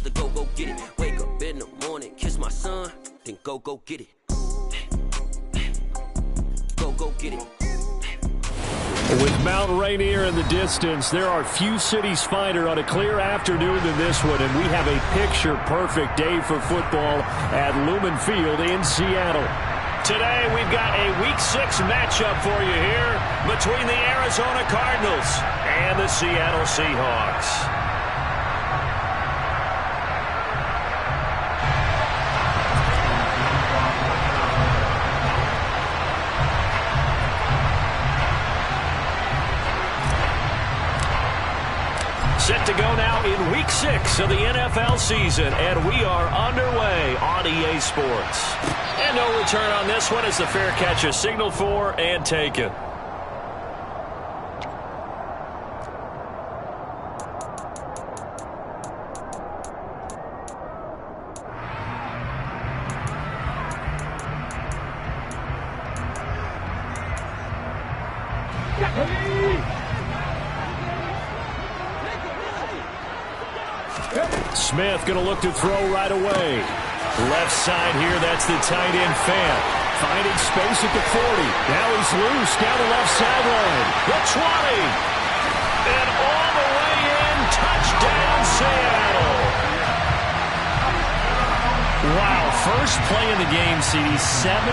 to go get it. Wake up in the morning, kiss my son, then go get it. Go get it. With Mount Rainier in the distance, there are few cities finer on a clear afternoon than this one, and we have a picture-perfect day for football at Lumen Field in Seattle. Today, we've got a Week 6 matchup for you here between the Arizona Cardinals and the Seattle Seahawks. Set to go now in Week 6 of the NFL season, and we are underway on EA Sports. And no return on this one as the fair catch is signaled for and taken. Smith going to look to throw right away. Left side here, that's the tight end Fant. Finding space at the 40. Now he's loose down the left sideline. The 20. And all the way in. Touchdown, Seattle. Wow, first play in the game, CD, 75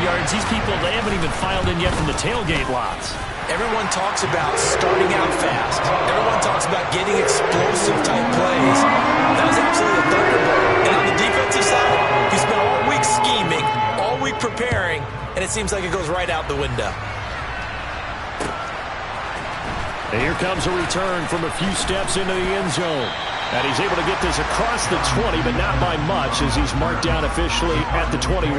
yards. These people, they haven't even filed in yet from the tailgate lots. Everyone talks about starting out fast. Everyone talks about getting explosive type plays. That was absolutely a thunderbolt. And on the defensive side, he spent all week scheming, all week preparing, and it seems like it goes right out the window. And here comes a return from a few steps into the end zone. And he's able to get this across the 20, but not by much as he's marked down officially at the 21.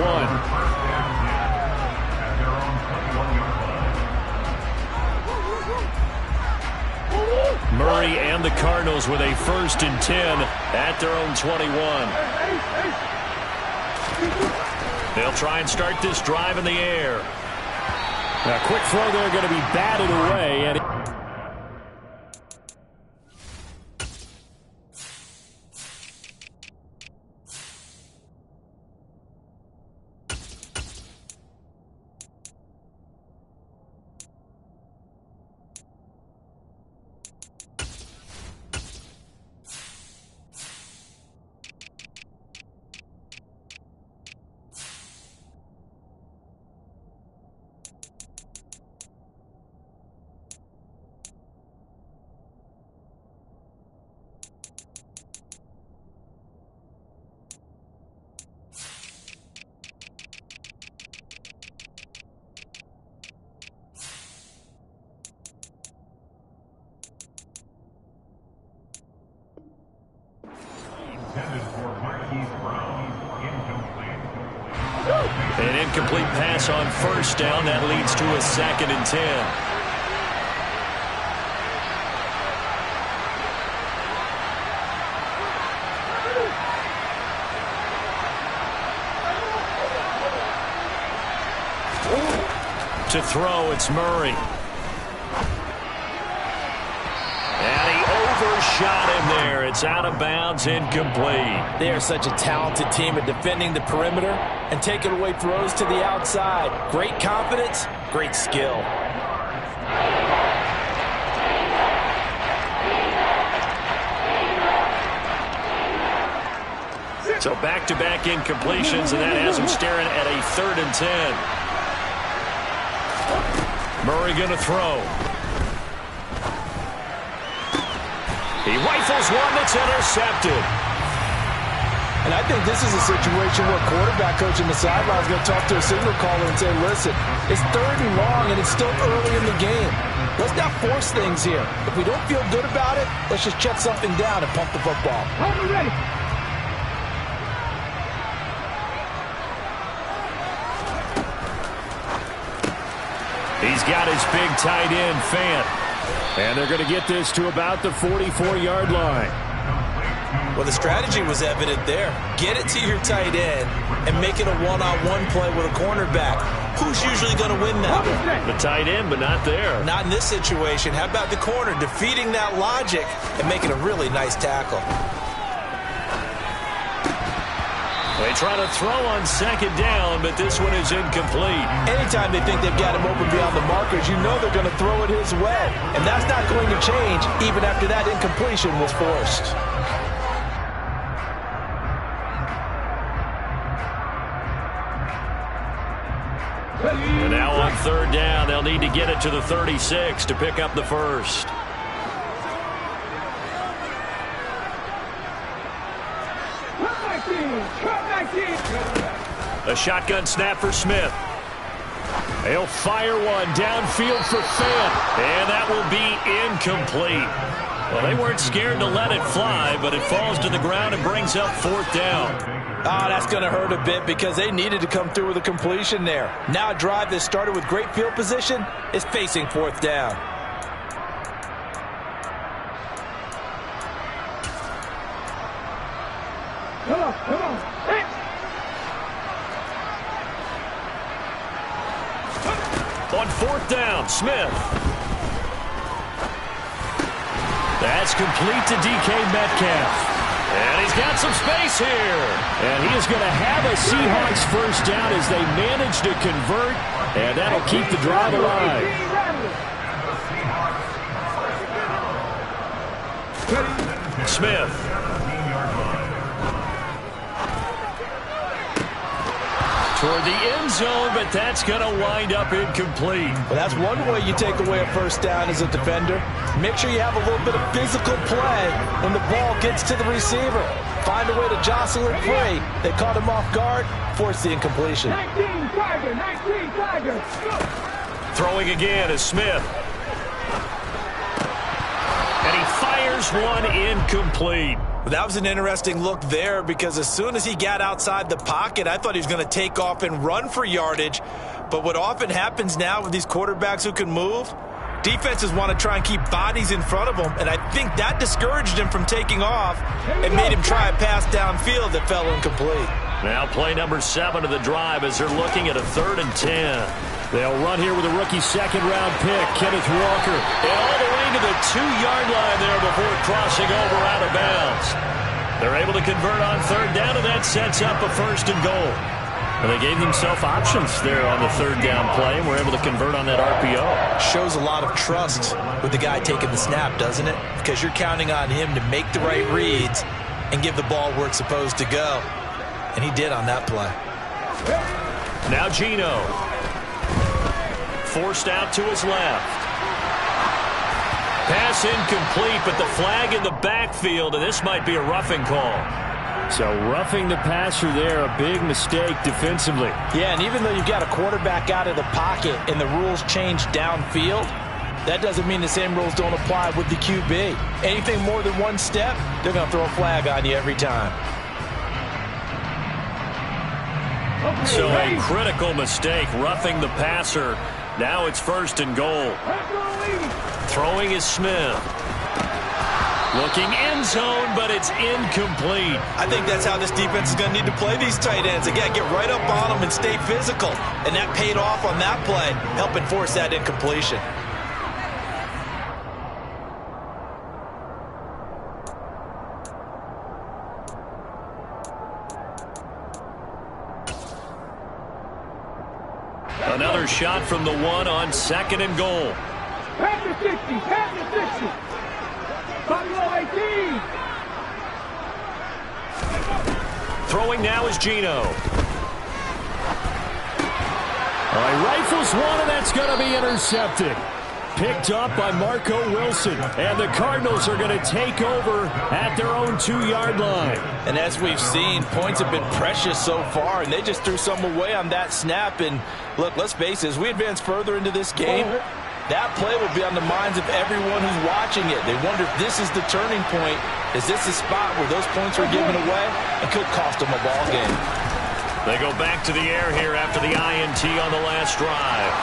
Murray and the Cardinals with a 1st and 10 at their own 21. They'll try and start this drive in the air. A quick throw there going to be batted away. And an incomplete pass on 1st down. That leads to a 2nd and 10. To throw, it's Murray. And he overshot him there. It's out of bounds, incomplete. They are such a talented team at defending the perimeter and taking away throws to the outside. Great confidence, great skill. So back-to-back incompletions, and that has him staring at a 3rd and 10. Murray going to throw. He rifles one that's intercepted. And I think this is a situation where quarterback coach in the sideline is going to talk to a signal caller and say, listen, it's 3rd and long and it's still early in the game. Let's not force things here. If we don't feel good about it, let's just check something down and pump the football. Ready. He's got his big tight end, Fant. And they're going to get this to about the 44-yard line. Well, the strategy was evident there. Get it to your tight end and make it a one-on-one play with a cornerback. Who's usually going to win that? The tight end, but not there. Not in this situation. How about the corner defeating that logic and making a really nice tackle? They try to throw on second down, but this one is incomplete. Anytime they think they've got him open beyond the markers, you know they're going to throw it his way. And that's not going to change even after that incompletion was forced. And now on third down, they'll need to get it to the 36 to pick up the first. A shotgun snap for Smith. He'll fire one downfield for Fant, and that will be incomplete. Well, they weren't scared to let it fly, but it falls to the ground and brings up fourth down. Oh, that's going to hurt a bit because they needed to come through with a completion there. Now a drive that started with great field position is facing fourth down. Come on. On fourth down, Smith. That's complete to DK Metcalf. And he's got some space here. And he is going to have a Seahawks first down as they manage to convert. And that'll keep the drive alive. Smith. Toward the end zone, but that's going to wind up incomplete. Well, that's one way you take away a first down as a defender. Make sure you have a little bit of physical play when the ball gets to the receiver. Find a way to jostle it free. They caught him off guard, forced the incompletion. 19 Tiger. Throwing again is Smith. And he fires one incomplete. That was an interesting look there because as soon as he got outside the pocket, I thought he was going to take off and run for yardage. But what often happens now with these quarterbacks who can move, defenses want to try and keep bodies in front of them, and I think that discouraged him from taking off and made him try a pass downfield that fell incomplete. Now play number 7 of the drive as they're looking at a 3rd and 10. They'll run here with a rookie second-round pick, Kenneth Walker. And all the way to the 2-yard line there before crossing over out of bounds. They're able to convert on third down, and that sets up a 1st and goal. And they gave themselves options there on the third down play, and were able to convert on that RPO. Shows a lot of trust with the guy taking the snap, doesn't it? Because you're counting on him to make the right reads and give the ball where it's supposed to go. And he did on that play. Now Geno. Forced out to his left. Pass incomplete, but the flag in the backfield, and this might be a roughing call. So roughing the passer there, a big mistake defensively. Yeah, and even though you've got a quarterback out of the pocket and the rules change downfield, that doesn't mean the same rules don't apply with the QB. Anything more than one step, they're going to throw a flag on you every time. So a critical mistake, roughing the passer. Now it's 1st and goal. Throwing is Smith. Looking end zone, but it's incomplete. I think that's how this defense is going to need to play these tight ends. Again, get right up on them and stay physical. And that paid off on that play, helping force that incompletion. Another shot from the 1 on 2nd and goal. Pass the 60. Buffalo 18. Throwing now is Geno. All right, rifles one, and that's going to be intercepted. Picked up by Marco Wilson. And the Cardinals are going to take over at their own 2-yard line. And as we've seen, points have been precious so far, and they just threw some away on that snap. And look, let's face it, as we advance further into this game, that play will be on the minds of everyone who's watching it. They wonder if this is the turning point. Is this the spot where those points are given away and could cost them a ball game? They go back to the air here after the INT on the last drive.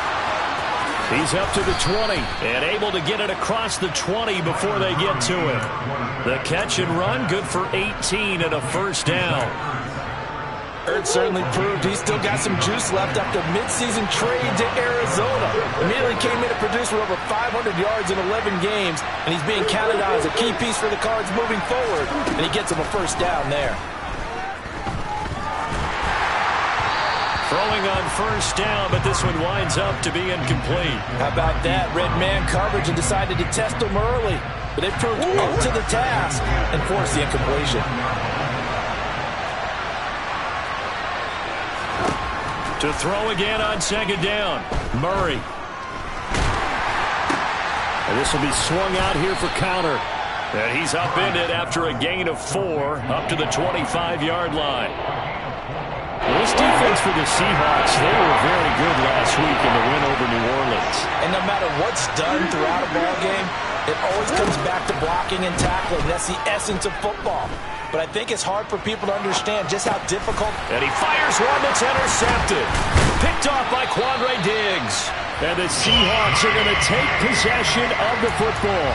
He's up to the 20 and able to get it across the 20 before they get to him. The catch and run, good for 18 and a 1st down. Ertz certainly proved he's still got some juice left after midseason trade to Arizona. Immediately came in and produced for over 500 yards in 11 games, and he's being counted on as a key piece for the Cards moving forward, and he gets him a 1st down there. Throwing on first down, but this one winds up to be incomplete. How about that? Red man coverage and decided to test them early. But they proved up to the task and forced the incompletion. To throw again on second down. Murray. And this will be swung out here for counter. And he's upended after a gain of 4 up to the 25-yard line. This defense for the Seahawks, they were very good last week in the win over New Orleans. And no matter what's done throughout a ball game, it always comes back to blocking and tackling. That's the essence of football. But I think it's hard for people to understand just how difficult. And he fires one that's intercepted. Picked off by Quandre Diggs. And the Seahawks are going to take possession of the football.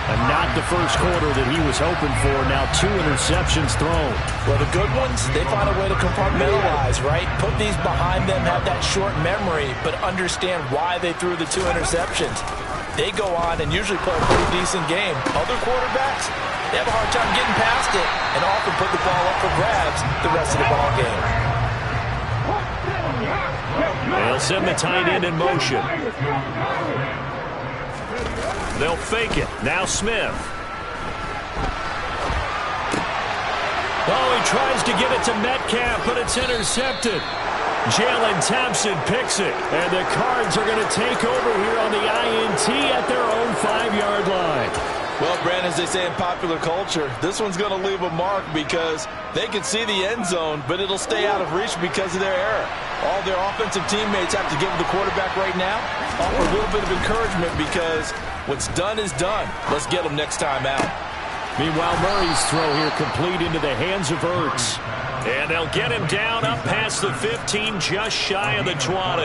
And not the first quarter that he was hoping for. Now 2 interceptions thrown. Well, the good ones, they find a way to compartmentalize, right? Put these behind them, have that short memory, but understand why they threw the 2 interceptions. They go on and usually play a pretty decent game. Other quarterbacks, they have a hard time getting past it and often put the ball up for grabs the rest of the ball game. They'll send the tight end in motion. They'll fake it. Now Smith. Oh, he tries to get it to Metcalf, but it's intercepted. Jalen Thompson picks it. And the Cards are going to take over here on the INT at their own 5-yard line. Well, Brandon, as they say in popular culture, this one's going to leave a mark because they can see the end zone, but it'll stay out of reach because of their error. All their offensive teammates have to give the quarterback right now, offer a little bit of encouragement because what's done is done. Let's get them next time out. Meanwhile, Murray's throw here complete into the hands of Ertz. And they'll get him down up past the 15, just shy of the 20.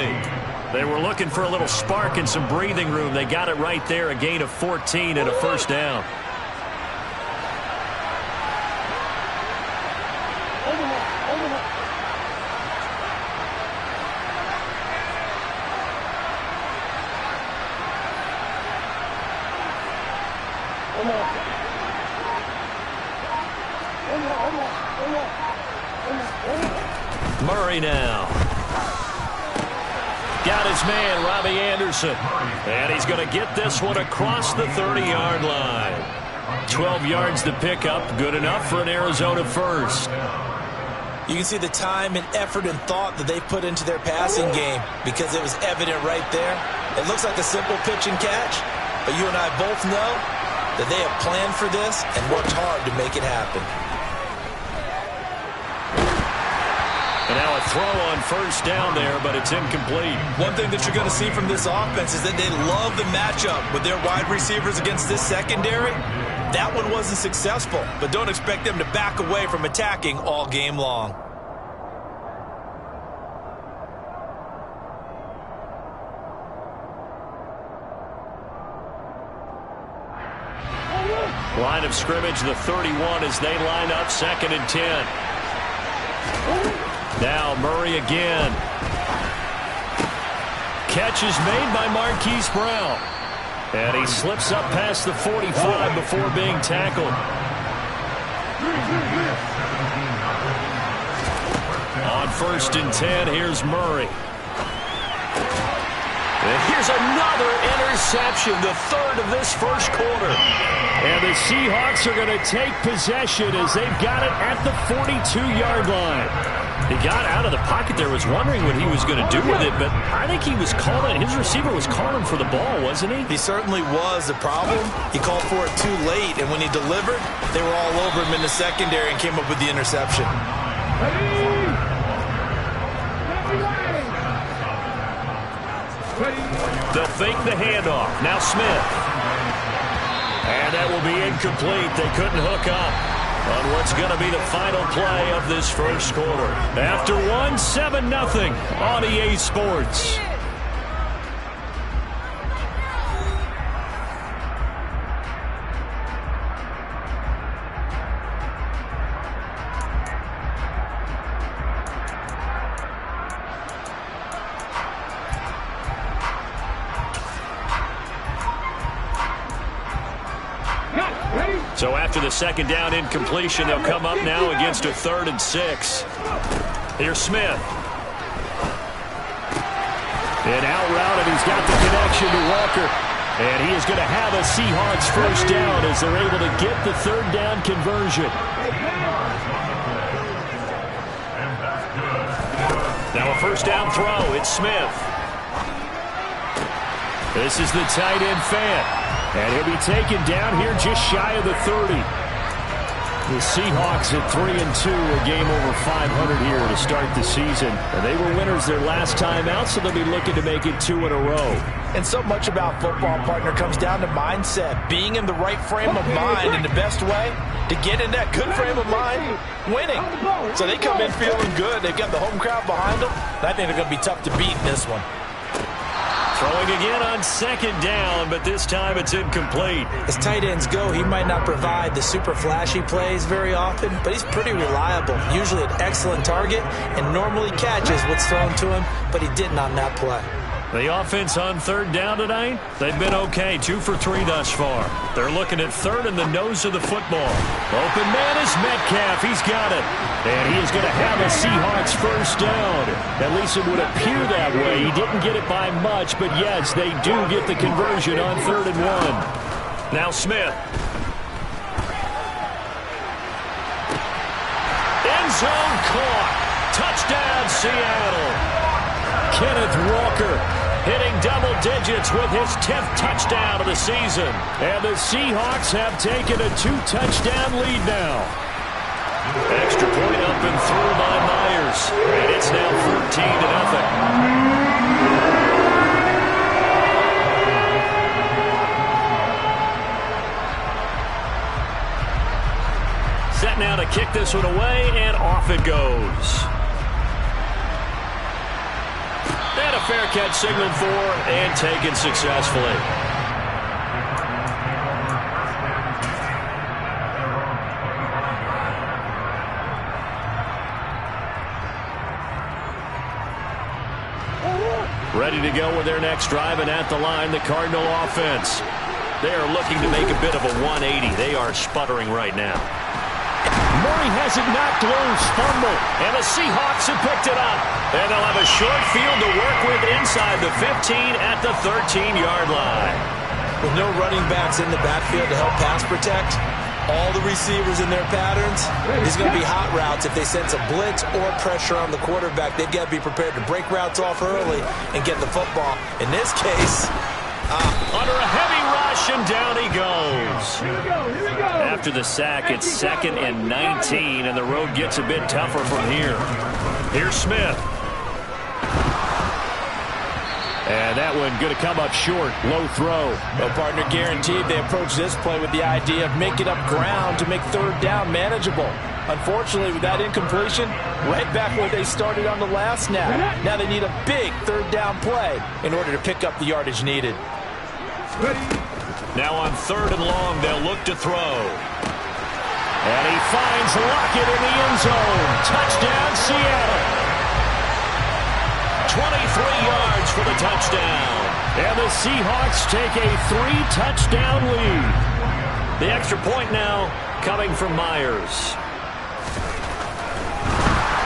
They were looking for a little spark and some breathing room. They got it right there, a gain of 14 and a first down. Murray now. Got his man, Robbie Anderson. And he's going to get this one across the 30-yard line. 12 yards to pick up. Good enough for an Arizona first. You can see the time and effort and thought that they put into their passing game because it was evident right there. It looks like a simple pitch and catch, but you and I both know that they have planned for this and worked hard to make it happen. And now a throw on first down there, but it's incomplete. One thing that you're going to see from this offense is that they love the matchup with their wide receivers against this secondary. That one wasn't successful, but don't expect them to back away from attacking all game long. Line of scrimmage, the 31 as they line up 2nd and 10. Now Murray again. Catch is made by Marquise Brown. And he slips up past the 45 before being tackled. On 1st and 10, here's Murray. And here's another interception, the 3rd of this first quarter. And the Seahawks are going to take possession as they've got it at the 42-yard line. He got out of the pocket there, was wondering what he was going to do with it, but I think he was calling, his receiver was calling for the ball, wasn't he? He certainly was. The problem, he called for it too late, and when he delivered, they were all over him in the secondary and came up with the interception. They'll fake the handoff. Now Smith. And that will be incomplete. They couldn't hook up on what's going to be the final play of this first quarter. After 7-0 on EA Sports. So after the 2nd down incompletion, they'll come up now against a 3rd and 6. Here's Smith. An out route, and he's got the connection to Walker. And he is going to have a Seahawks first down as they're able to get the third down conversion. Now a first down throw. It's Smith. This is the tight end fan. And he'll be taken down here just shy of the 30. The Seahawks at 3-2, a game over 500 here to start the season. And they were winners their last time out, so they'll be looking to make it 2 in a row. And so much about football, partner, comes down to mindset. Being in the right frame of mind, and the best way to get in that good frame of mind, winning. So they come in feeling good. They've got the home crowd behind them. I think they're going to be tough to beat in this one. Throwing again on second down, but this time it's incomplete. As tight ends go, he might not provide the super flashy plays very often, but he's pretty reliable. Usually an excellent target and normally catches what's thrown to him, but he didn't on that play. The offense on third down tonight, they've been okay, 2 for 3 thus far. They're looking at third in the nose of the football. Open man is Metcalf. He's got it. And he is going to have a Seahawks first down. At least it would appear that way. He didn't get it by much, but yes, they do get the conversion on 3rd and 1. Now Smith. End zone caught. Touchdown, Seattle. Kenneth Walker hitting double digits with his 10th touchdown of the season. And the Seahawks have taken a 2-touchdown lead now. Extra point up and through by Myers. And it's now 14-0. Set now to kick this one away, and off it goes. And a fair catch signaled for and taken successfully. Ready to go with their next drive, and at the line, the Cardinal offense. They are looking to make a bit of a 180. They are sputtering right now. Murray has it knocked loose, fumble, and the Seahawks have picked it up. And they'll have a short field to work with inside the 15 at the 13-yard line. With no running backs in the backfield to help pass protect, all the receivers in their patterns, these are going to be hot routes. If they sense a blitz or pressure on the quarterback, they've got to be prepared to break routes off early and get the football. In this case, under a heavy rush, and down he goes. After the sack, it's 2nd and 19, and the road gets a bit tougher from here. Here's Smith. And that one going to come up short. Low throw. Well, partner, guaranteed they approach this play with the idea of making up ground to make third down manageable. Unfortunately, with that incompletion, right back where they started on the last snap. Now they need a big third down play in order to pick up the yardage needed. Now on 3rd and long, they'll look to throw. And he finds Lockett in the end zone. Touchdown, Seattle. 23 yards for the touchdown. And the Seahawks take a 3-touchdown lead. The extra point now coming from Myers.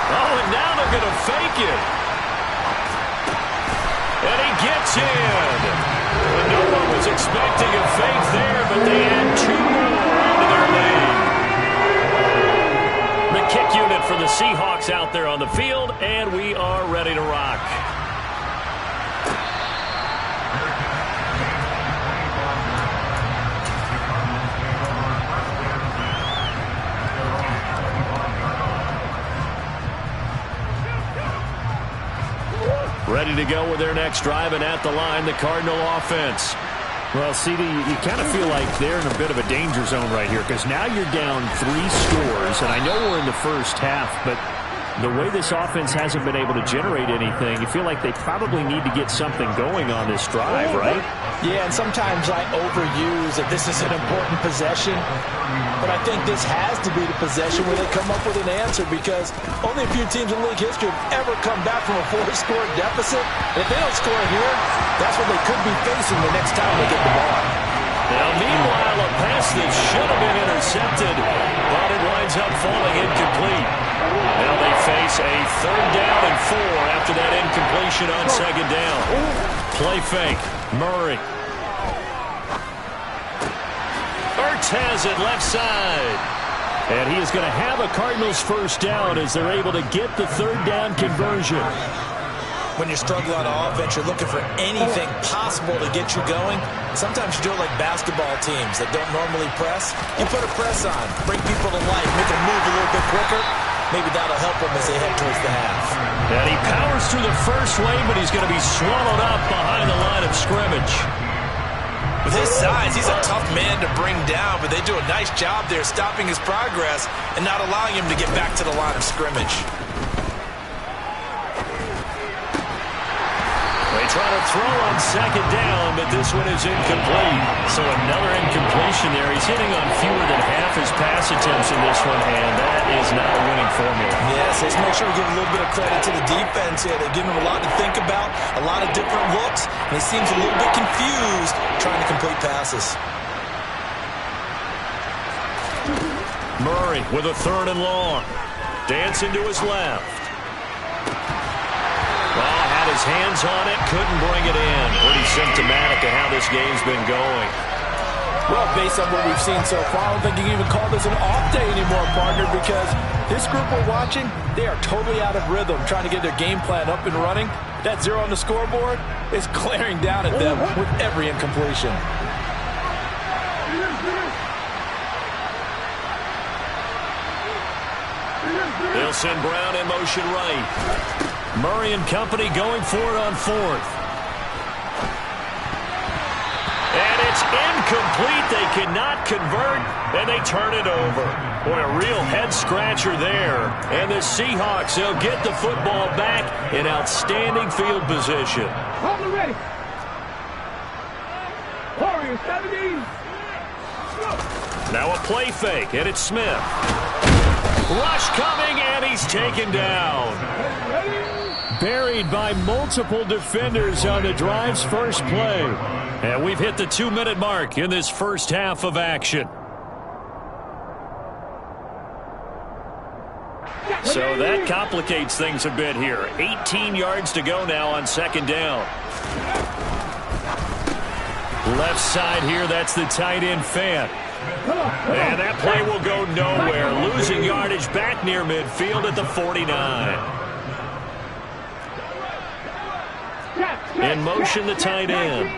Oh, and now they're going to fake it. And he gets in. No one was expecting a fake there, but they add 2 more onto their lead. The kick unit for the Seahawks out there on the field, and we are ready to rock. Ready to go with their next drive, and at the line, the Cardinal offense. Well, CD, you kind of feel like they're in a bit of a danger zone right here, because now you're down 3 scores, and I know we're in the first half, but the way this offense hasn't been able to generate anything, you feel like they probably need to get something going on this drive, right? Yeah, and sometimes I overuse that this is an important possession, but I think this has to be the possession where they come up with an answer, because only a few teams in league history have ever come back from a 4-score deficit. And if they don't score here, that's what they could be facing the next time they get the ball. Now, meanwhile, a pass that should have been intercepted, but it winds up falling incomplete. Now they face It's a 3rd down and 4 after that incompletion on 2nd down. Play fake. Murray. Ertz has it left side. And he is going to have a Cardinals 1st down as they're able to get the 3rd down conversion. When you're struggling on offense, you're looking for anything possible to get you going. Sometimes you do it like basketball teams that don't normally press. You put a press on, bring people to life, make them move a little bit quicker. Maybe that'll help them as they head towards the half. And he powers through the first wave, but he's going to be swallowed up behind the line of scrimmage. With his size, he's a tough man to bring down, but they do a nice job there stopping his progress and not allowing him to get back to the line of scrimmage. They try to throw on 2nd down, but this one is incomplete. So another incompletion there. He's hitting on fewer than half his pass attempts in this one, and that is not a winning formula. Yes, let's make sure we give a little bit of credit to the defense here. They're giving him a lot to think about, a lot of different looks, and he seems a little bit confused trying to complete passes. Murray with a 3rd and long. Dancing to his left. Well, had his hands on it, couldn't bring it in. Pretty symptomatic of how this game's been going. Well, based on what we've seen so far, I don't think you can even call this an off day anymore, partner, because this group we're watching, they are totally out of rhythm, trying to get their game plan up and running. That 0 on the scoreboard is glaring down at them with every incompletion. They'll send Brown in motion right. Murray and company going for it on 4th. And it's incomplete. They cannot convert, and they turn it over. Boy, a real head-scratcher there. And the Seahawks, they'll get the football back in outstanding field position. Hold it ready. Warriors 70. Now a play fake, and it's Smith. Rush coming, and he's taken down. Buried by multiple defenders on the drive's first play. And we've hit the 2-minute mark in this first half of action. So that complicates things a bit here. 18 yards to go now on 2nd down. Left side here, that's the tight end Fant. And that play will go nowhere. Losing yardage back near midfield at the 49. In motion, the tight end.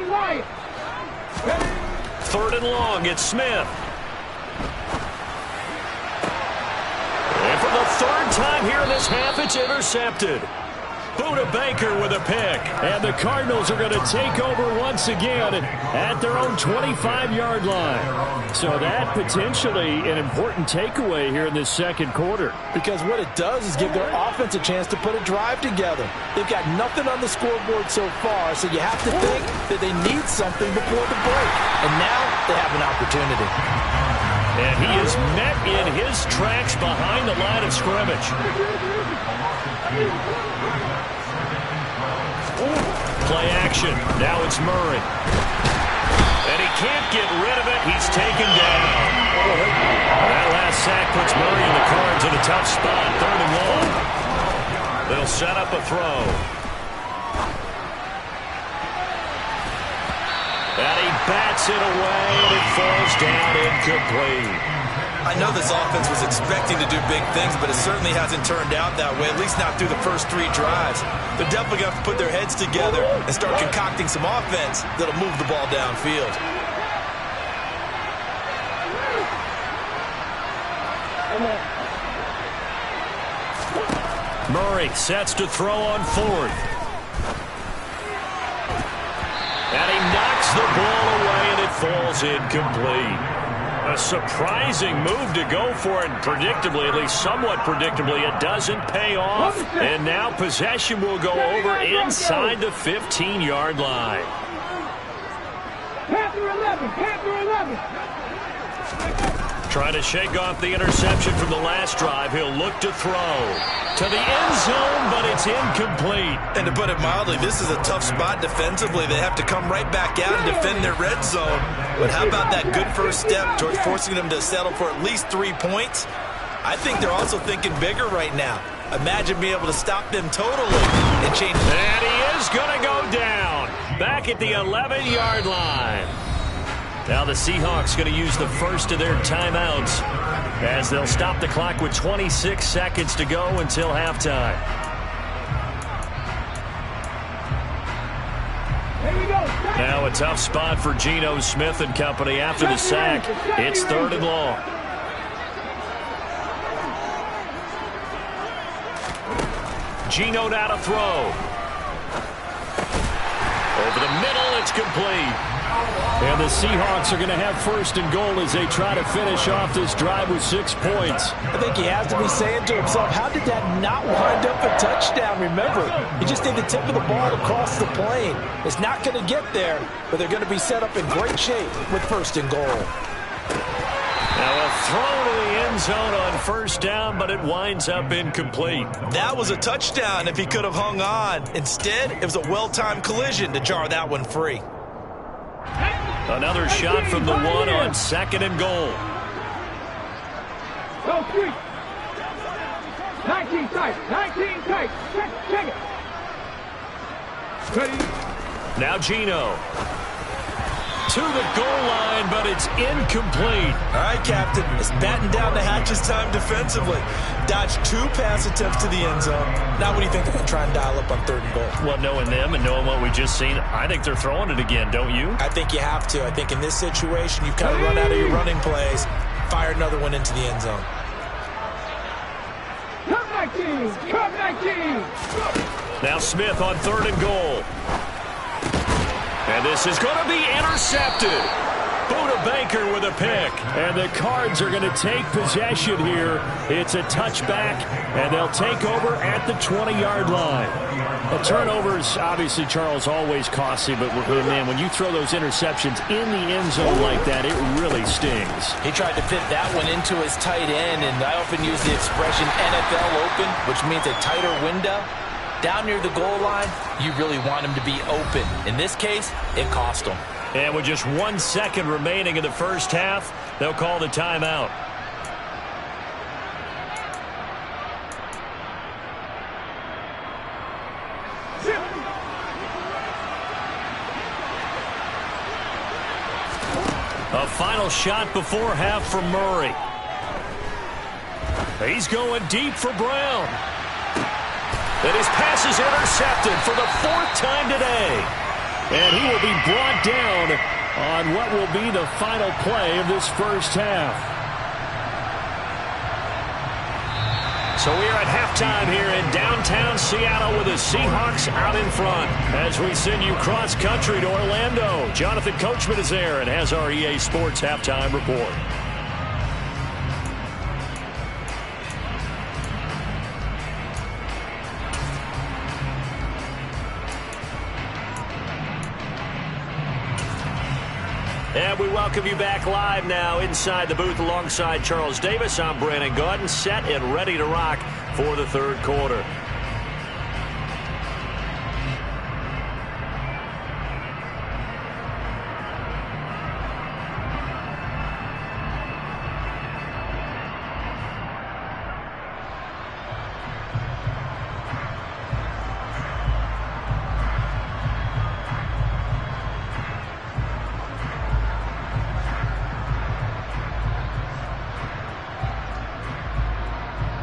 3rd and long, it's Smith. And for the 3rd time here in this half, it's intercepted. Buda Baker with a pick. And the Cardinals are going to take over once again at their own 25-yard line. So that potentially an important takeaway here in this 2nd quarter. Because what it does is give their offense a chance to put a drive together. They've got nothing on the scoreboard so far, so you have to think that they need something before the break. And now they have an opportunity. And he is met in his tracks behind the line of scrimmage. Play action. Now it's Murray. And he can't get rid of it. He's taken down. That last sack puts Murray in the cards in a tough spot. 3rd and long. They'll set up a throw. And he bats it away, and it falls down incomplete. I know this offense was expecting to do big things, but it certainly hasn't turned out that way, at least not through the first 3 drives. They're definitely going to have to put their heads together and start concocting some offense that'll move the ball downfield. Murray sets to throw on 4th. And he knocks the ball away, and it falls incomplete. A surprising move to go for it, and predictably, at least somewhat predictably, it doesn't pay off. And now possession will go over inside the 15-yard line. Panther 11, Panther 11. Trying to shake off the interception from the last drive. He'll look to throw to the end zone, but it's incomplete. And to put it mildly, this is a tough spot defensively. They have to come right back out and defend their red zone. But how about that good first step towards forcing them to settle for at least 3 points? I think they're also thinking bigger right now. Imagine being able to stop them totally and change. And he is going to go down. Back at the 11-yard line. Now the Seahawks going to use the first of their timeouts as they'll stop the clock with 26 seconds to go until halftime. Here we go. Now a tough spot for Geno Smith and company after the sack. It's 3rd and long. Geno now to throw. Over the middle, it's complete. And the Seahawks are going to have 1st and goal as they try to finish off this drive with 6 points. I think he has to be saying to himself, how did that not wind up a touchdown? Remember, he just did the tip of the ball across the plane. It's not going to get there, but they're going to be set up in great shape with 1st and goal. Now a throw to the end zone on 1st down, but it winds up incomplete. That was a touchdown if he could have hung on. Instead, it was a well-timed collision to jar that one free. Another shot from the 1 on 2nd and goal. Go 3. 19 tight. 19 tight. Check it. Ready. Now Geno. To the goal line, but it's incomplete. All right, Captain. It's batten down the hatches time defensively. Dodged 2 pass attempts to the end zone. Now what do you think they're going to try and dial up on 3rd and goal? Well, knowing them and knowing what we just seen, I think they're throwing it again, don't you? I think you have to. I think in this situation, you kind of run out of your running plays, fire another one into the end zone. Come 19. Come 19. Now Smith on 3rd and goal. And this is going to be intercepted. Buda Baker with a pick. And the Cards are going to take possession here. It's a touchback, and they'll take over at the 20-yard line. The turnovers, obviously, Charles, always costly, but man, when you throw those interceptions in the end zone like that, it really stings. He tried to fit that one into his tight end, and I often use the expression NFL open, which means a tighter window. Down near the goal line, you really want him to be open. In this case, it cost him. And with just 1 second remaining in the 1st half, they'll call the timeout. A final shot before half from Murray. He's going deep for Brown. And his pass is intercepted for the 4th time today. And he will be brought down on what will be the final play of this 1st half. So we are at halftime here in downtown Seattle with the Seahawks out in front. As we send you cross-country to Orlando, Jonathan Coachman is there and has our EA Sports halftime report. And we welcome you back live now inside the booth alongside Charles Davis. I'm Brandon Gaudin, set and ready to rock for the 3rd quarter.